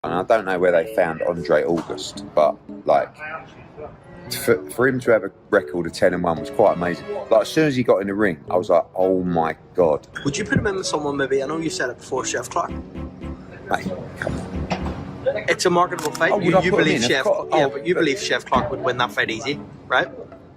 And I don't know where they found Andre August, but like for him to have a record of 10-1 was quite amazing. Like as soon as he got in the ring, I was like, oh my god. Would you put him in with someone maybe? I know you said it before, Chef Clark. Mate, come on. It's a marketable fight. Oh, You believe but you believe Chef Clark would win that fight easy, right?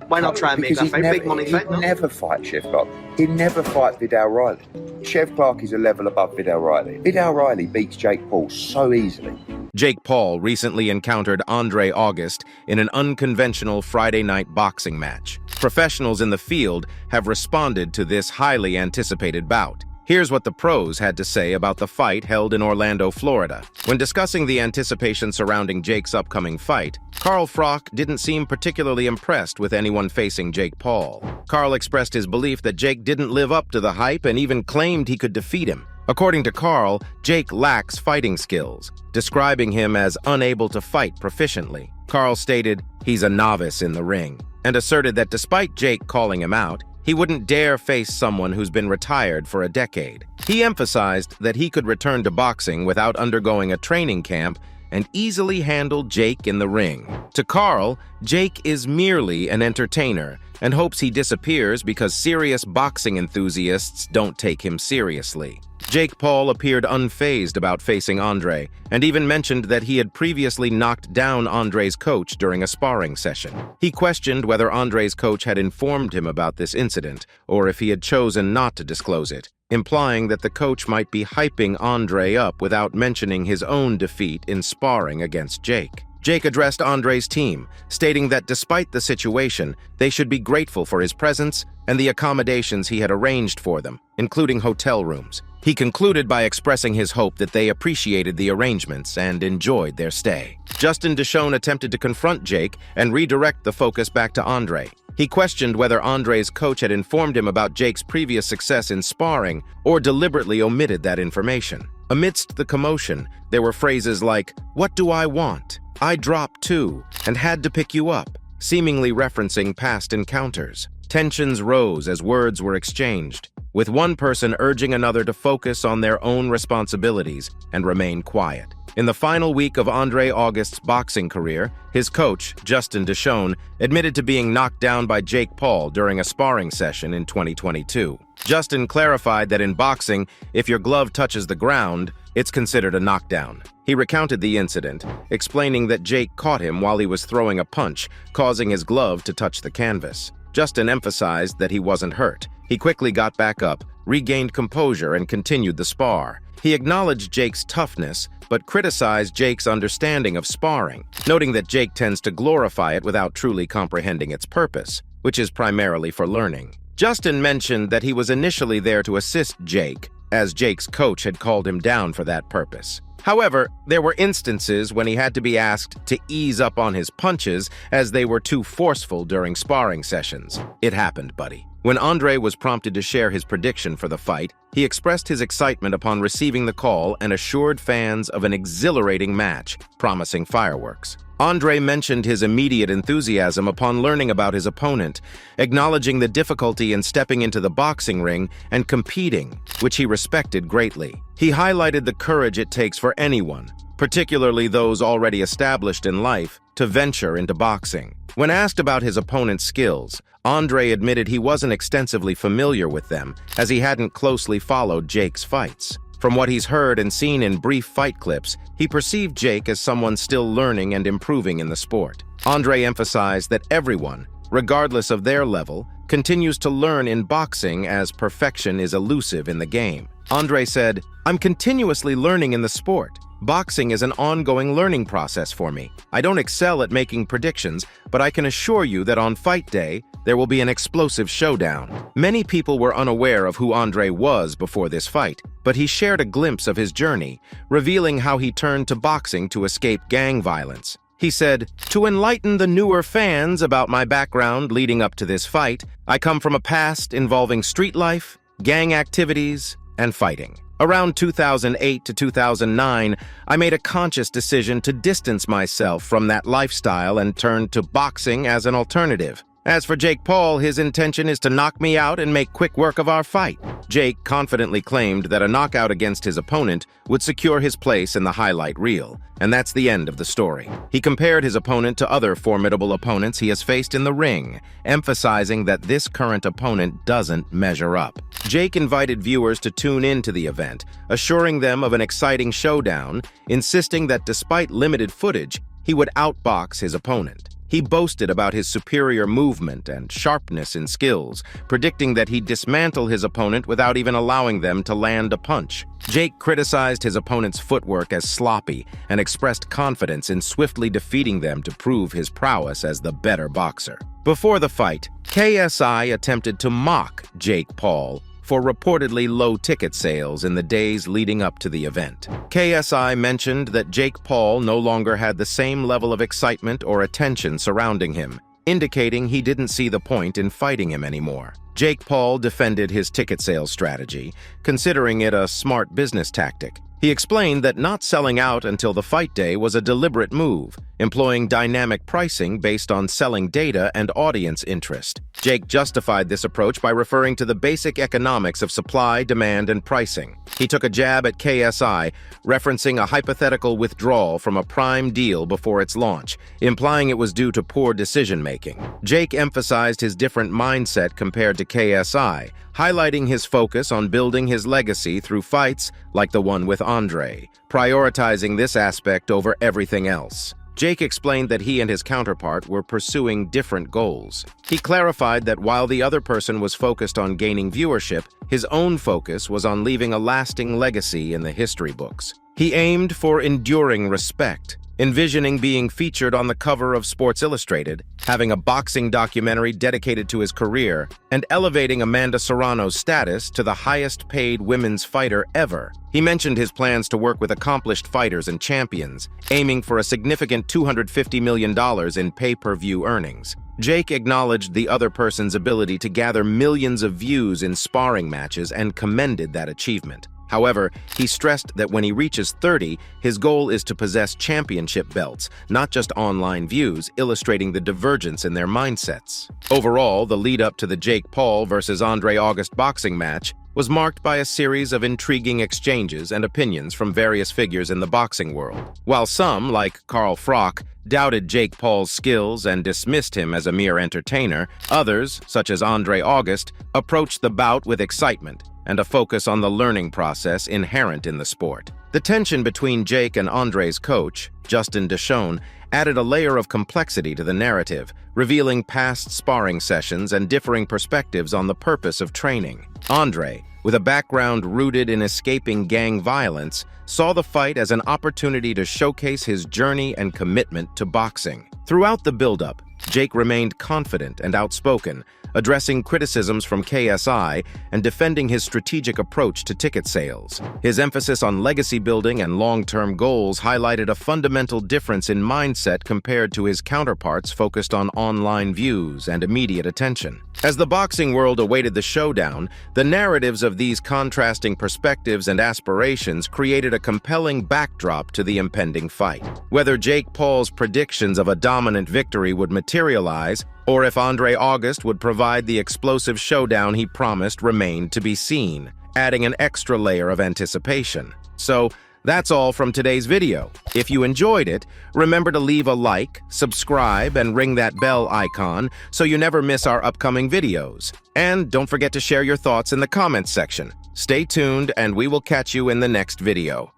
Why not try and make that fight? Big money fight, no? He'd never fight Chef Clark. He'd never fight Vidal Riley. Chef Clark is a level above Vidal Riley. Vidal Riley beats Jake Paul so easily. Jake Paul recently encountered Andre August in an unconventional Friday night boxing match. Professionals in the field have responded to this highly anticipated bout. Here's what the pros had to say about the fight held in Orlando, Florida. When discussing the anticipation surrounding Jake's upcoming fight, Carl Froch didn't seem particularly impressed with anyone facing Jake Paul. Carl expressed his belief that Jake didn't live up to the hype and even claimed he could defeat him. According to Carl, Jake lacks fighting skills, describing him as unable to fight proficiently. Carl stated he's a novice in the ring, and asserted that despite Jake calling him out, he wouldn't dare face someone who's been retired for a decade. He emphasized that he could return to boxing without undergoing a training camp and easily handle Jake in the ring. To Carl, Jake is merely an entertainer and hopes he disappears because serious boxing enthusiasts don't take him seriously. Jake Paul appeared unfazed about facing Andre and even mentioned that he had previously knocked down Andre's coach during a sparring session. He questioned whether Andre's coach had informed him about this incident or if he had chosen not to disclose it, implying that the coach might be hyping Andre up without mentioning his own defeat in sparring against Jake. Jake addressed Andre's team, stating that despite the situation, they should be grateful for his presence and the accommodations he had arranged for them, including hotel rooms. He concluded by expressing his hope that they appreciated the arrangements and enjoyed their stay. Justin Deshone attempted to confront Jake and redirect the focus back to Andre. He questioned whether Andre's coach had informed him about Jake's previous success in sparring or deliberately omitted that information. Amidst the commotion, there were phrases like, "What do I want? I dropped too, and had to pick you up," seemingly referencing past encounters. Tensions rose as words were exchanged, with one person urging another to focus on their own responsibilities and remain quiet. In the final week of Andre August's boxing career, his coach, Justin Deshone, admitted to being knocked down by Jake Paul during a sparring session in 2022. Justin clarified that in boxing, if your glove touches the ground, it's considered a knockdown. He recounted the incident, explaining that Jake caught him while he was throwing a punch, causing his glove to touch the canvas. Justin emphasized that he wasn't hurt. He quickly got back up, regained composure, and continued the spar. He acknowledged Jake's toughness, but criticized Jake's understanding of sparring, noting that Jake tends to glorify it without truly comprehending its purpose, which is primarily for learning. Justin mentioned that he was initially there to assist Jake, as Jake's coach had called him down for that purpose. However, there were instances when he had to be asked to ease up on his punches as they were too forceful during sparring sessions. It happened, buddy. When Andre was prompted to share his prediction for the fight, he expressed his excitement upon receiving the call and assured fans of an exhilarating match, promising fireworks. Andre mentioned his immediate enthusiasm upon learning about his opponent, acknowledging the difficulty in stepping into the boxing ring and competing, which he respected greatly. He highlighted the courage it takes for anyone, particularly those already established in life, to venture into boxing. When asked about his opponent's skills, Andre admitted he wasn't extensively familiar with them, as he hadn't closely followed Jake's fights. From what he's heard and seen in brief fight clips, he perceived Jake as someone still learning and improving in the sport. Andre emphasized that everyone, regardless of their level, continues to learn in boxing as perfection is elusive in the game. Andre said, "I'm continuously learning in the sport. Boxing is an ongoing learning process for me. I don't excel at making predictions, but I can assure you that on fight day, there will be an explosive showdown." Many people were unaware of who Andre was before this fight, but he shared a glimpse of his journey, revealing how he turned to boxing to escape gang violence. He said, "To enlighten the newer fans about my background leading up to this fight, I come from a past involving street life, gang activities, and fighting. Around 2008 to 2009, I made a conscious decision to distance myself from that lifestyle and turned to boxing as an alternative. As for Jake Paul, his intention is to knock me out and make quick work of our fight. Jake confidently claimed that a knockout against his opponent would secure his place in the highlight reel, and that's the end of the story. He compared his opponent to other formidable opponents he has faced in the ring, emphasizing that this current opponent doesn't measure up. Jake invited viewers to tune in to the event, assuring them of an exciting showdown, insisting that despite limited footage, he would outbox his opponent. He boasted about his superior movement and sharpness in skills, predicting that he'd dismantle his opponent without even allowing them to land a punch. Jake criticized his opponent's footwork as sloppy and expressed confidence in swiftly defeating them to prove his prowess as the better boxer. Before the fight, KSI attempted to mock Jake Paul for reportedly low ticket sales in the days leading up to the event. KSI mentioned that Jake Paul no longer had the same level of excitement or attention surrounding him, indicating he didn't see the point in fighting him anymore. Jake Paul defended his ticket sales strategy, considering it a smart business tactic. He explained that not selling out until the fight day was a deliberate move, employing dynamic pricing based on selling data and audience interest. Jake justified this approach by referring to the basic economics of supply, demand, and pricing. He took a jab at KSI, referencing a hypothetical withdrawal from a prime deal before its launch, implying it was due to poor decision-making. Jake emphasized his different mindset compared to KSI, highlighting his focus on building his legacy through fights like the one with Andre, prioritizing this aspect over everything else. Jake explained that he and his counterpart were pursuing different goals. He clarified that while the other person was focused on gaining viewership, his own focus was on leaving a lasting legacy in the history books. He aimed for enduring respect, envisioning being featured on the cover of Sports Illustrated, having a boxing documentary dedicated to his career, and elevating Amanda Serrano's status to the highest-paid women's fighter ever. He mentioned his plans to work with accomplished fighters and champions, aiming for a significant $250 million in pay-per-view earnings. Jake acknowledged the other person's ability to gather millions of views in sparring matches and commended that achievement. However, he stressed that when he reaches 30, his goal is to possess championship belts, not just online views, illustrating the divergence in their mindsets. Overall, the lead-up to the Jake Paul versus Andre August boxing match was marked by a series of intriguing exchanges and opinions from various figures in the boxing world. While some, like Carl Froch, doubted Jake Paul's skills and dismissed him as a mere entertainer, others, such as Andre August, approached the bout with excitement and a focus on the learning process inherent in the sport. The tension between Jake and Andre's coach, Justin Deshone, added a layer of complexity to the narrative, revealing past sparring sessions and differing perspectives on the purpose of training. Andre, with a background rooted in escaping gang violence, saw the fight as an opportunity to showcase his journey and commitment to boxing. Throughout the build-up, Jake remained confident and outspoken, addressing criticisms from KSI and defending his strategic approach to ticket sales. His emphasis on legacy building and long-term goals highlighted a fundamental difference in mindset compared to his counterparts focused on online views and immediate attention. As the boxing world awaited the showdown, the narratives of these contrasting perspectives and aspirations created a compelling backdrop to the impending fight. Whether Jake Paul's predictions of a dominant victory would materialize, or if Andre August would provide the explosive showdown he promised, remained to be seen, adding an extra layer of anticipation. So, that's all from today's video. If you enjoyed it, remember to leave a like, subscribe, and ring that bell icon so you never miss our upcoming videos. And don't forget to share your thoughts in the comments section. Stay tuned, and we will catch you in the next video.